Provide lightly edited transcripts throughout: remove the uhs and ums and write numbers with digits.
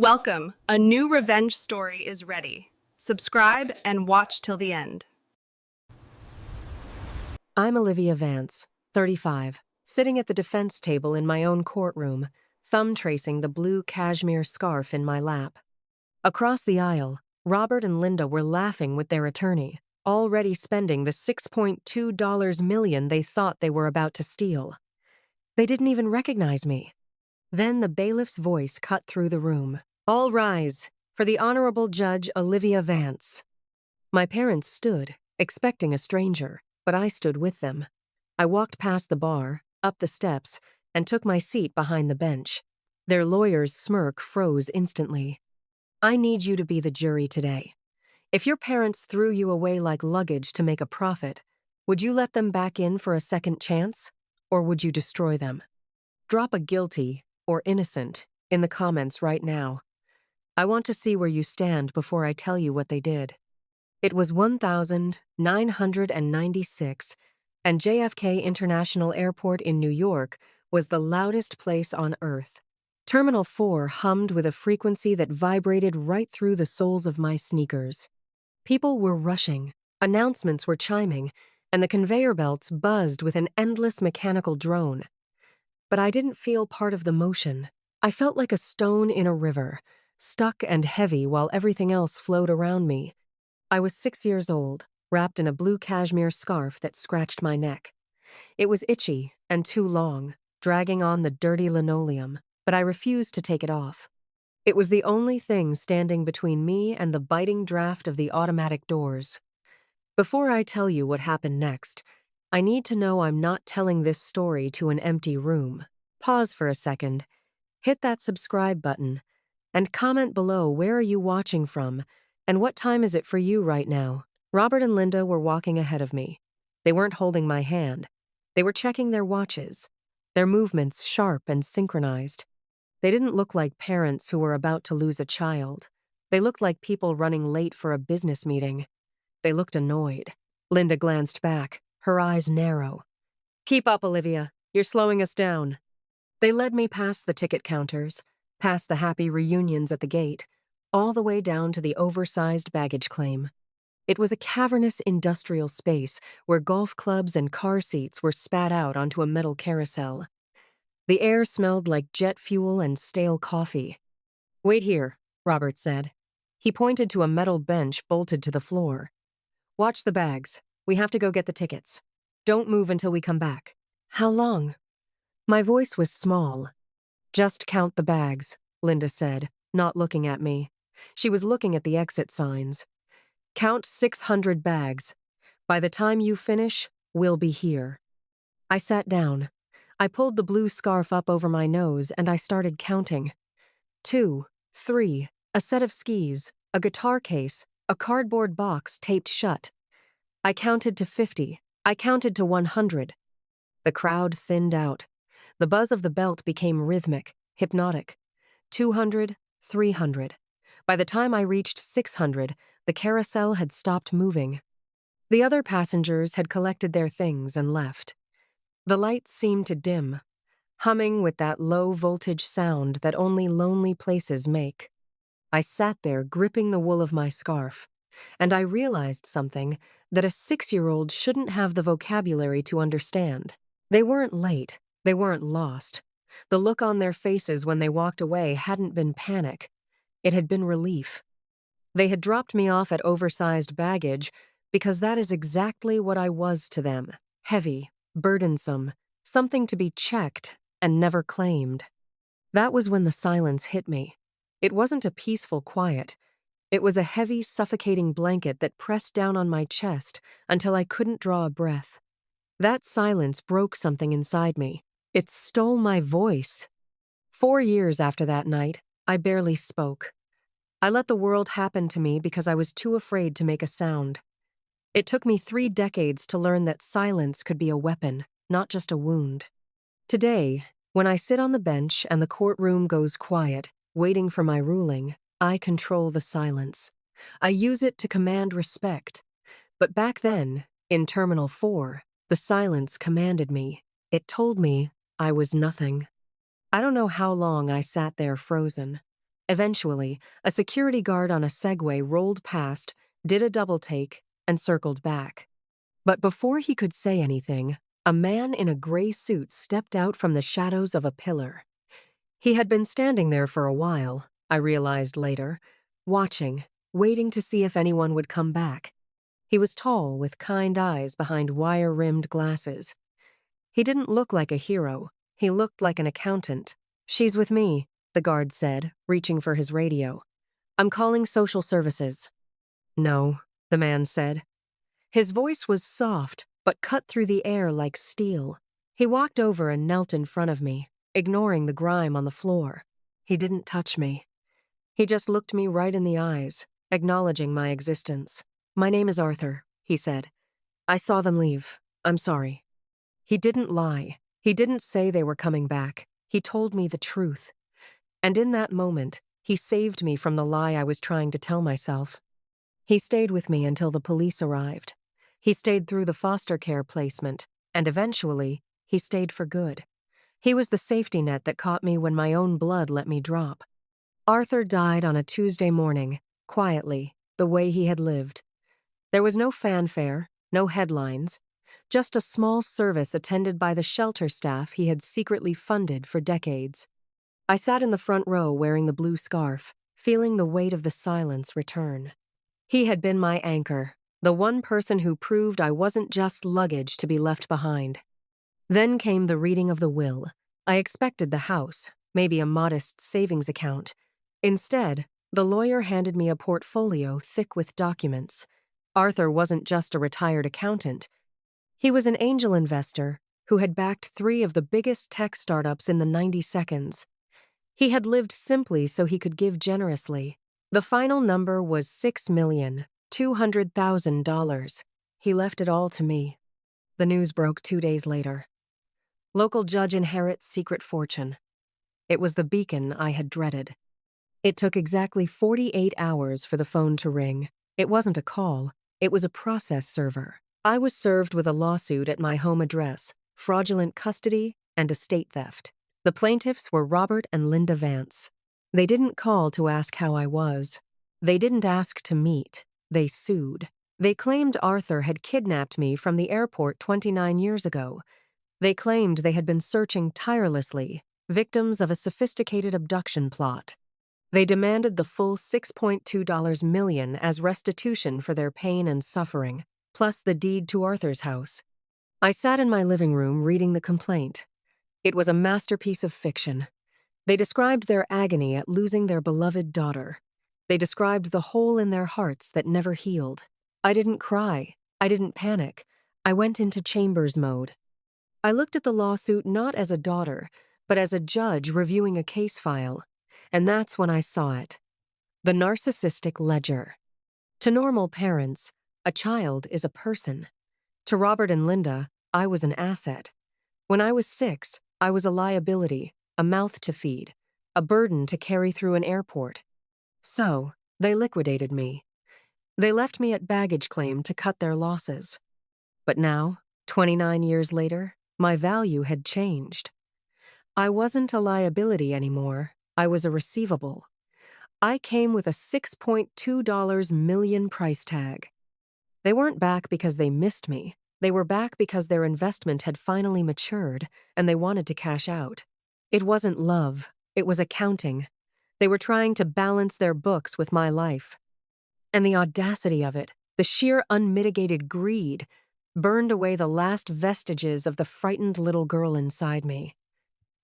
Welcome. A new revenge story is ready. Subscribe and watch till the end. I'm Olivia Vance, 35, sitting at the defense table in my own courtroom, thumb tracing the blue cashmere scarf in my lap. Across the aisle, Robert and Linda were laughing with their attorney, already spending the $6.2 million they thought they were about to steal. They didn't even recognize me. Then the bailiff's voice cut through the room. "All rise for the Honorable Judge Olivia Vance." My parents stood, expecting a stranger, but I stood with them. I walked past the bar, up the steps, and took my seat behind the bench. Their lawyer's smirk froze instantly. "I need you to be the jury today. If your parents threw you away like luggage to make a profit, would you let them back in for a second chance, or would you destroy them? Drop a guilty or innocent in the comments right now. I want to see where you stand before I tell you what they did." It was 1996, and JFK International Airport in New York was the loudest place on Earth. Terminal 4 hummed with a frequency that vibrated right through the soles of my sneakers. People were rushing, announcements were chiming, and the conveyor belts buzzed with an endless mechanical drone. But I didn't feel part of the motion. I felt like a stone in a river, stuck and heavy while everything else flowed around me. I was 6 years old, wrapped in a blue cashmere scarf that scratched my neck. It was itchy and too long, dragging on the dirty linoleum, but I refused to take it off. It was the only thing standing between me and the biting draft of the automatic doors. Before I tell you what happened next, I need to know I'm not telling this story to an empty room. Pause for a second, hit that subscribe button, and comment below where are you watching from, and what time is it for you right now? Robert and Linda were walking ahead of me. They weren't holding my hand. They were checking their watches, their movements sharp and synchronized. They didn't look like parents who were about to lose a child. They looked like people running late for a business meeting. They looked annoyed. Linda glanced back, her eyes narrow. "Keep up, Olivia. You're slowing us down." They led me past the ticket counters, past the happy reunions at the gate, all the way down to the oversized baggage claim. It was a cavernous industrial space where golf clubs and car seats were spat out onto a metal carousel. The air smelled like jet fuel and stale coffee. "Wait here," Robert said. He pointed to a metal bench bolted to the floor. "Watch the bags. We have to go get the tickets. Don't move until we come back." "How long?" My voice was small. "Just count the bags," Linda said, not looking at me. She was looking at the exit signs. "Count 600 bags. By the time you finish, we'll be here." I sat down. I pulled the blue scarf up over my nose and I started counting. 2, 3, a set of skis, a guitar case, a cardboard box taped shut. I counted to 50. I counted to 100. The crowd thinned out. The buzz of the belt became rhythmic, hypnotic. 200, 300. By the time I reached 600, the carousel had stopped moving. The other passengers had collected their things and left. The lights seemed to dim, humming with that low-voltage sound that only lonely places make. I sat there gripping the wool of my scarf, and I realized something that a 6-year-old shouldn't have the vocabulary to understand. They weren't late. They weren't lost. The look on their faces when they walked away hadn't been panic. It had been relief. They had dropped me off at oversized baggage because that is exactly what I was to them. Heavy, burdensome, something to be checked and never claimed. That was when the silence hit me. It wasn't a peaceful quiet. It was a heavy, suffocating blanket that pressed down on my chest until I couldn't draw a breath. That silence broke something inside me. It stole my voice. 4 years after that night, I barely spoke. I let the world happen to me because I was too afraid to make a sound. It took me 3 decades to learn that silence could be a weapon, not just a wound. Today, when I sit on the bench and the courtroom goes quiet, waiting for my ruling, I control the silence. I use it to command respect. But back then, in Terminal 4, the silence commanded me. It told me I was nothing. I don't know how long I sat there frozen. Eventually, a security guard on a Segway rolled past, did a double take, and circled back. But before he could say anything, a man in a gray suit stepped out from the shadows of a pillar. He had been standing there for a while, I realized later, watching, waiting to see if anyone would come back. He was tall, with kind eyes behind wire-rimmed glasses. He didn't look like a hero. He looked like an accountant. "She's with me," the guard said, reaching for his radio. "I'm calling social services." "No," the man said. His voice was soft, but cut through the air like steel. He walked over and knelt in front of me, ignoring the grime on the floor. He didn't touch me. He just looked me right in the eyes, acknowledging my existence. "My name is Arthur," he said. "I saw them leave. I'm sorry." He didn't lie. He didn't say they were coming back. He told me the truth. And in that moment, he saved me from the lie I was trying to tell myself. He stayed with me until the police arrived. He stayed through the foster care placement, and eventually, he stayed for good. He was the safety net that caught me when my own blood let me drop. Arthur died on a Tuesday morning, quietly, the way he had lived. There was no fanfare, no headlines, just a small service attended by the shelter staff he had secretly funded for decades. I sat in the front row wearing the blue scarf, feeling the weight of the silence return. He had been my anchor, the one person who proved I wasn't just luggage to be left behind. Then came the reading of the will. I expected the house, maybe a modest savings account. Instead, the lawyer handed me a portfolio thick with documents. Arthur wasn't just a retired accountant. He was an angel investor who had backed 3 of the biggest tech startups in the 90 seconds. He had lived simply so he could give generously. The final number was $6,200,000. He left it all to me. The news broke 2 days later. Local judge inherits secret fortune. It was the beacon I had dreaded. It took exactly 48 hours for the phone to ring. It wasn't a call. It was a process server. I was served with a lawsuit at my home address, fraudulent custody, and estate theft. The plaintiffs were Robert and Linda Vance. They didn't call to ask how I was. They didn't ask to meet. They sued. They claimed Arthur had kidnapped me from the airport 29 years ago. They claimed they had been searching tirelessly, victims of a sophisticated abduction plot. They demanded the full $6.2 million as restitution for their pain and suffering, plus the deed to Arthur's house. I sat in my living room reading the complaint. It was a masterpiece of fiction. They described their agony at losing their beloved daughter. They described the hole in their hearts that never healed. I didn't cry. I didn't panic. I went into Chambers mode. I looked at the lawsuit not as a daughter, but as a judge reviewing a case file. And that's when I saw it. The narcissistic ledger. To normal parents, a child is a person. To Robert and Linda, I was an asset. When I was 6, I was a liability, a mouth to feed, a burden to carry through an airport. So, they liquidated me. They left me at baggage claim to cut their losses. But now, 29 years later, my value had changed. I wasn't a liability anymore. I was a receivable. I came with a $6.2 million price tag. They weren't back because they missed me. They were back because their investment had finally matured, and they wanted to cash out. It wasn't love. It was accounting. They were trying to balance their books with my life. And the audacity of it, the sheer unmitigated greed, burned away the last vestiges of the frightened little girl inside me.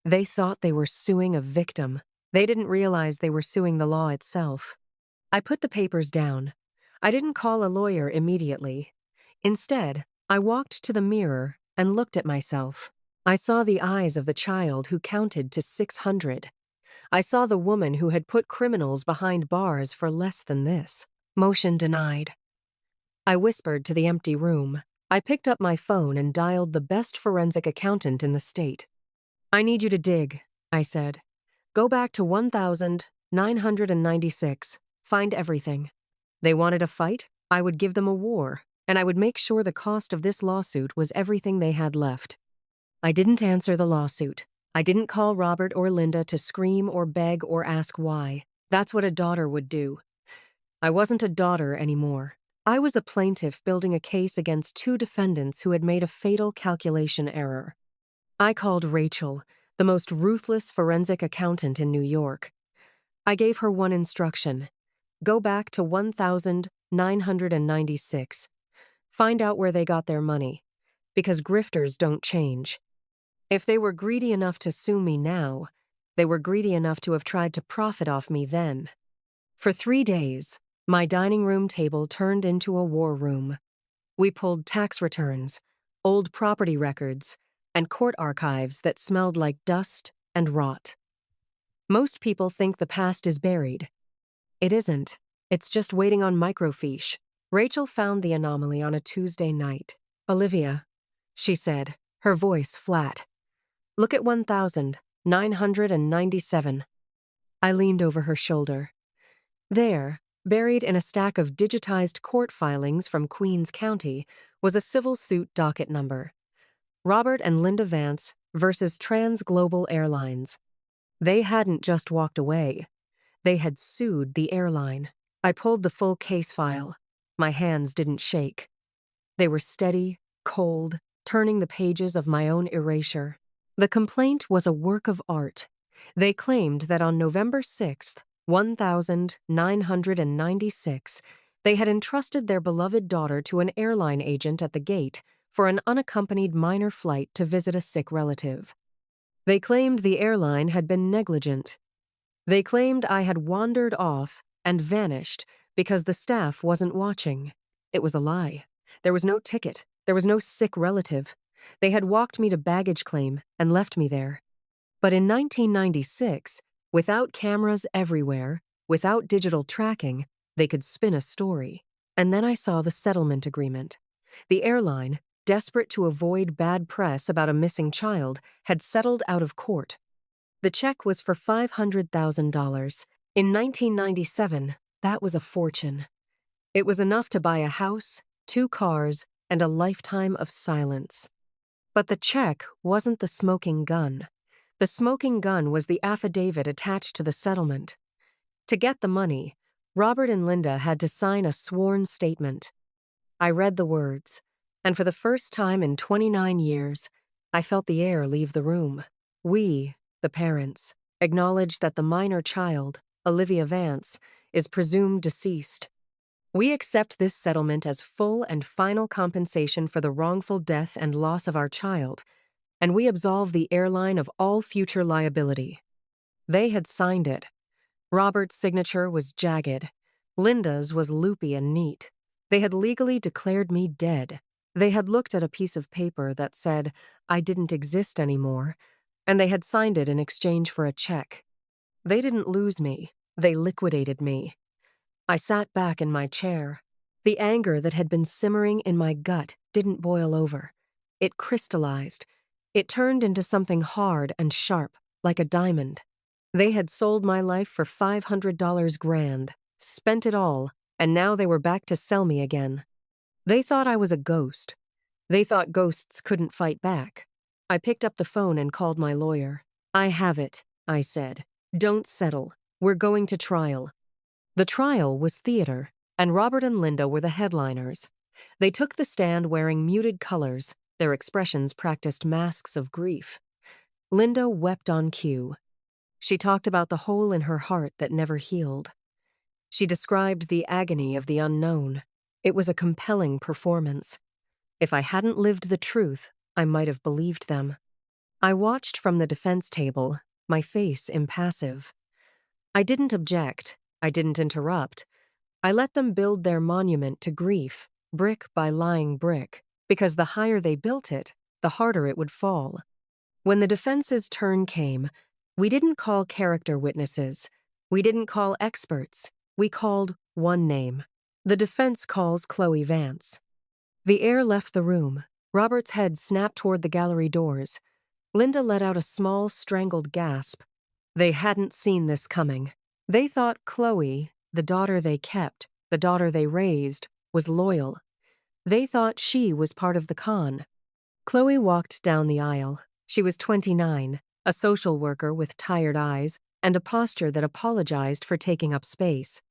They thought they were suing a victim. They didn't realize they were suing the law itself. I put the papers down. I didn't call a lawyer immediately. Instead, I walked to the mirror and looked at myself. I saw the eyes of the child who counted to 600. I saw the woman who had put criminals behind bars for less than this. Motion denied. I whispered to the empty room. I picked up my phone and dialed the best forensic accountant in the state. "I need you to dig," I said. "Go back to 1996. Find everything." They wanted a fight? I would give them a war, and I would make sure the cost of this lawsuit was everything they had left. I didn't answer the lawsuit. I didn't call Robert or Linda to scream or beg or ask why. That's what a daughter would do. I wasn't a daughter anymore. I was a plaintiff building a case against two defendants who had made a fatal calculation error. I called Rachel, the most ruthless forensic accountant in New York. I gave her one instruction: go back to 1996. Find out where they got their money, because grifters don't change. If they were greedy enough to sue me now, they were greedy enough to have tried to profit off me then. For 3 days, my dining room table turned into a war room. We pulled tax returns, old property records, and court archives that smelled like dust and rot. Most people think the past is buried. It isn't. It's just waiting on microfiche. Rachel found the anomaly on a Tuesday night. "Olivia," she said, her voice flat. "Look at 1997. I leaned over her shoulder. There, buried in a stack of digitized court filings from Queens County, was a civil suit docket number. Robert and Linda Vance versus Trans Global Airlines. They hadn't just walked away. They had sued the airline. I pulled the full case file. My hands didn't shake. They were steady, cold, turning the pages of my own erasure. The complaint was a work of art. They claimed that on November 6th, 1996, they had entrusted their beloved daughter to an airline agent at the gate for an unaccompanied minor flight to visit a sick relative. They claimed the airline had been negligent. They claimed I had wandered off and vanished because the staff wasn't watching. It was a lie. There was no ticket. There was no sick relative. They had walked me to baggage claim and left me there. But in 1996, without cameras everywhere, without digital tracking, they could spin a story. And then I saw the settlement agreement. The airline, desperate to avoid bad press about a missing child, had settled out of court. The check was for $500,000. In 1997, that was a fortune. It was enough to buy a house, 2 cars, and a lifetime of silence. But the check wasn't the smoking gun. The smoking gun was the affidavit attached to the settlement. To get the money, Robert and Linda had to sign a sworn statement. I read the words, and for the first time in 29 years, I felt the air leave the room. We, the parents, acknowledge that the minor child, Olivia Vance, is presumed deceased. We accept this settlement as full and final compensation for the wrongful death and loss of our child, and we absolve the airline of all future liability. They had signed it. Robert's signature was jagged. Linda's was loopy and neat. They had legally declared me dead. They had looked at a piece of paper that said I didn't exist anymore, and they had signed it in exchange for a check. They didn't lose me. They liquidated me. I sat back in my chair. The anger that had been simmering in my gut didn't boil over. It crystallized. It turned into something hard and sharp, like a diamond. They had sold my life for $500 grand, spent it all, and now they were back to sell me again. They thought I was a ghost. They thought ghosts couldn't fight back. I picked up the phone and called my lawyer. "I have it," I said. "Don't settle. We're going to trial." The trial was theater, and Robert and Linda were the headliners. They took the stand wearing muted colors. Their expressions practiced masks of grief. Linda wept on cue. She talked about the hole in her heart that never healed. She described the agony of the unknown. It was a compelling performance. If I hadn't lived the truth, I might have believed them. I watched from the defense table, my face impassive. I didn't object. I didn't interrupt. I let them build their monument to grief, brick by lying brick, because the higher they built it, the harder it would fall. When the defense's turn came, we didn't call character witnesses. We didn't call experts. We called one name. The defense calls Chloe Vance. The air left the room. Robert's head snapped toward the gallery doors. Linda let out a small, strangled gasp. They hadn't seen this coming. They thought Chloe, the daughter they kept, the daughter they raised, was loyal. They thought she was part of the con. Chloe walked down the aisle. She was 29, a social worker with tired eyes, and a posture that apologized for taking up space.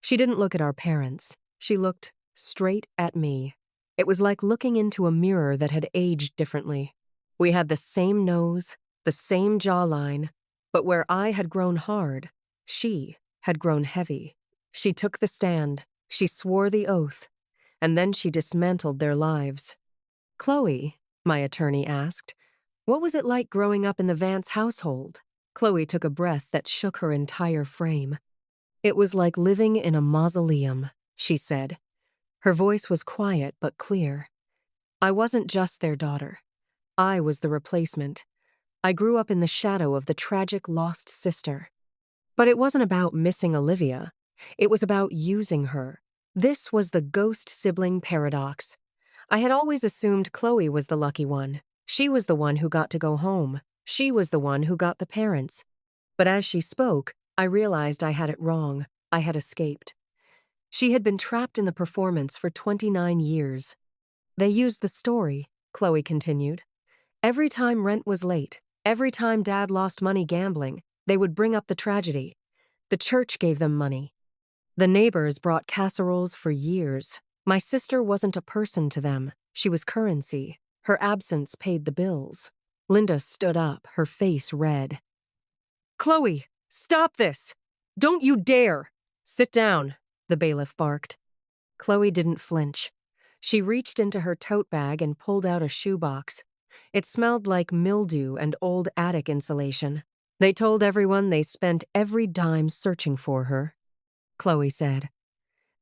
She didn't look at our parents. She looked straight at me. It was like looking into a mirror that had aged differently. We had the same nose, the same jawline, but where I had grown hard, she had grown heavy. She took the stand, she swore the oath, and then she dismantled their lives. Chloe, my attorney asked, what was it like growing up in the Vance household? Chloe took a breath that shook her entire frame. It was like living in a mausoleum, she said. Her voice was quiet but clear. I wasn't just their daughter. I was the replacement. I grew up in the shadow of the tragic lost sister. But it wasn't about missing Olivia. It was about using her. This was the ghost sibling paradox. I had always assumed Chloe was the lucky one. She was the one who got to go home. She was the one who got the parents. But as she spoke, I realized I had it wrong. I had escaped. She had been trapped in the performance for 29 years. They used the story, Chloe continued. Every time rent was late, every time Dad lost money gambling, they would bring up the tragedy. The church gave them money. The neighbors brought casseroles for years. My sister wasn't a person to them. She was currency. Her absence paid the bills. Linda stood up, her face red. Chloe, stop this! Don't you dare! Sit down, the bailiff barked. Chloe didn't flinch. She reached into her tote bag and pulled out a shoebox. It smelled like mildew and old attic insulation. They told everyone they spent every dime searching for her. Chloe said,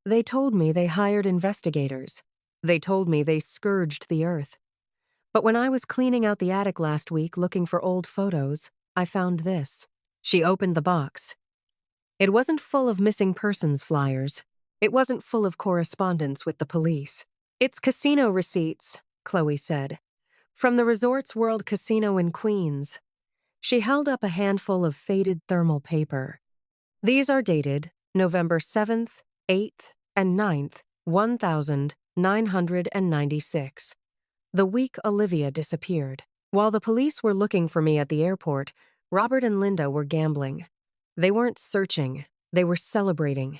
they told me they hired investigators. They told me they scourged the earth. But when I was cleaning out the attic last week looking for old photos, I found this. She opened the box. It wasn't full of missing persons flyers. It wasn't full of correspondence with the police. It's casino receipts, Chloe said. From the Resorts World Casino in Queens. She held up a handful of faded thermal paper. These are dated November 7th, 8th, and 9th, 1996. The week Olivia disappeared. While the police were looking for me at the airport, Robert and Linda were gambling. They weren't searching, they were celebrating.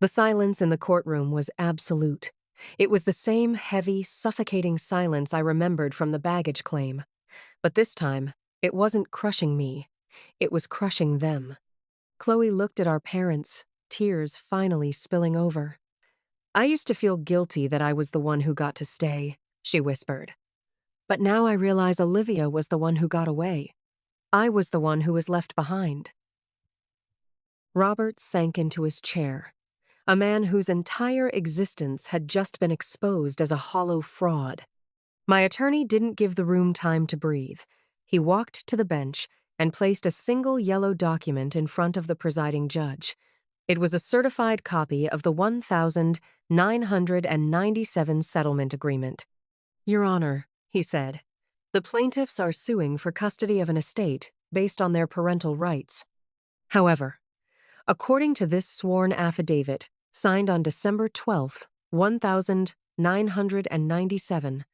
The silence in the courtroom was absolute. It was the same heavy, suffocating silence I remembered from the baggage claim. But this time, it wasn't crushing me. It was crushing them. Chloe looked at our parents, tears finally spilling over. I used to feel guilty that I was the one who got to stay, she whispered. But now I realize Olivia was the one who got away. I was the one who was left behind. Robert sank into his chair. A man whose entire existence had just been exposed as a hollow fraud. My attorney didn't give the room time to breathe. He walked to the bench and placed a single yellow document in front of the presiding judge. It was a certified copy of the 1997 settlement agreement. Your Honor, he said, the plaintiffs are suing for custody of an estate based on their parental rights. However, according to this sworn affidavit, signed on December 12, 1997,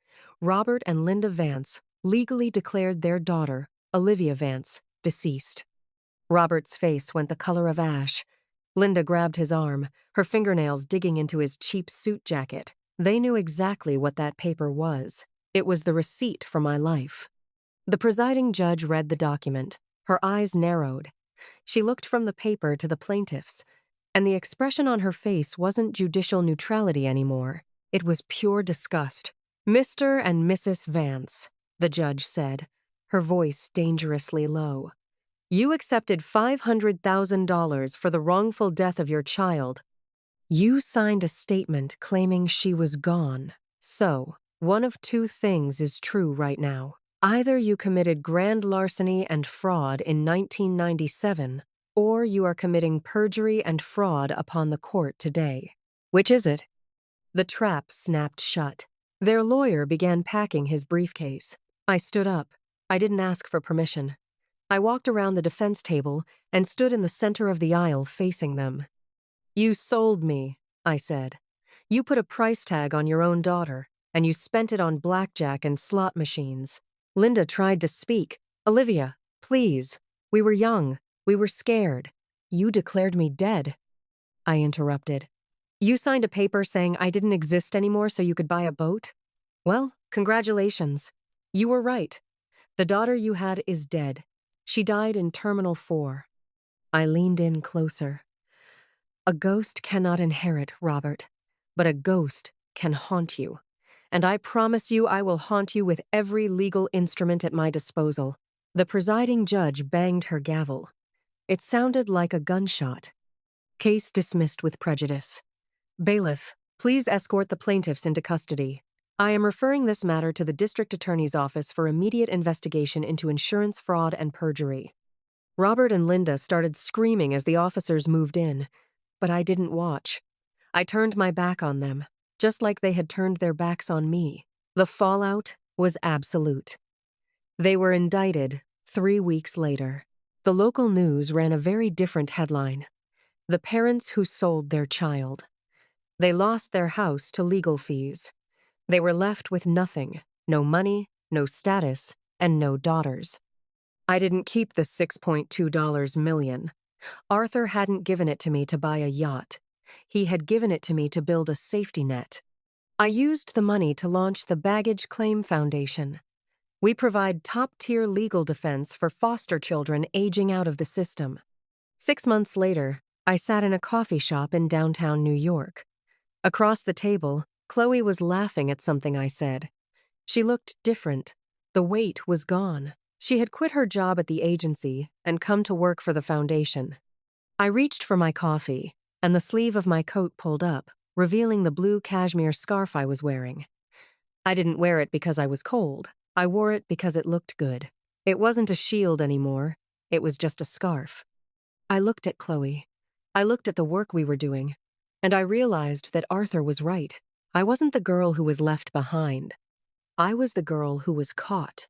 Robert and Linda Vance legally declared their daughter, Olivia Vance, deceased. Robert's face went the color of ash. Linda grabbed his arm, her fingernails digging into his cheap suit jacket. They knew exactly what that paper was. It was the receipt for my life. The presiding judge read the document. Her eyes narrowed. She looked from the paper to the plaintiffs, and the expression on her face wasn't judicial neutrality anymore. It was pure disgust. Mr. and Mrs. Vance, the judge said, her voice dangerously low. You accepted $500,000 for the wrongful death of your child. You signed a statement claiming she was gone. So, one of two things is true right now. Either you committed grand larceny and fraud in 1997, or you are committing perjury and fraud upon the court today. Which is it? The trap snapped shut. Their lawyer began packing his briefcase. I stood up. I didn't ask for permission. I walked around the defense table and stood in the center of the aisle facing them. You sold me, I said. You put a price tag on your own daughter, and you spent it on blackjack and slot machines. Linda tried to speak. Olivia, please. We were young. We were scared. You declared me dead. I interrupted. You signed a paper saying I didn't exist anymore so you could buy a boat? Well, congratulations. You were right. The daughter you had is dead. She died in Terminal 4. I leaned in closer. A ghost cannot inherit, Robert, but a ghost can haunt you. And I promise you I will haunt you with every legal instrument at my disposal. The presiding judge banged her gavel. It sounded like a gunshot. Case dismissed with prejudice. Bailiff, please escort the plaintiffs into custody. I am referring this matter to the district attorney's office for immediate investigation into insurance fraud and perjury. Robert and Linda started screaming as the officers moved in, but I didn't watch. I turned my back on them, just like they had turned their backs on me. The fallout was absolute. They were indicted 3 weeks later. The local news ran a very different headline. The parents who sold their child. They lost their house to legal fees. They were left with nothing, no money, no status, and no daughters. I didn't keep the $6.2 million. Arthur hadn't given it to me to buy a yacht. He had given it to me to build a safety net. I used the money to launch the Baggage Claim Foundation. We provide top-tier legal defense for foster children aging out of the system. 6 months later, I sat in a coffee shop in downtown New York. Across the table, Chloe was laughing at something I said. She looked different. The weight was gone. She had quit her job at the agency and come to work for the foundation. I reached for my coffee, and the sleeve of my coat pulled up, revealing the blue cashmere scarf I was wearing. I didn't wear it because I was cold. I wore it because it looked good. It wasn't a shield anymore. It was just a scarf. I looked at Chloe. I looked at the work we were doing, and I realized that Arthur was right. I wasn't the girl who was left behind. I was the girl who was caught.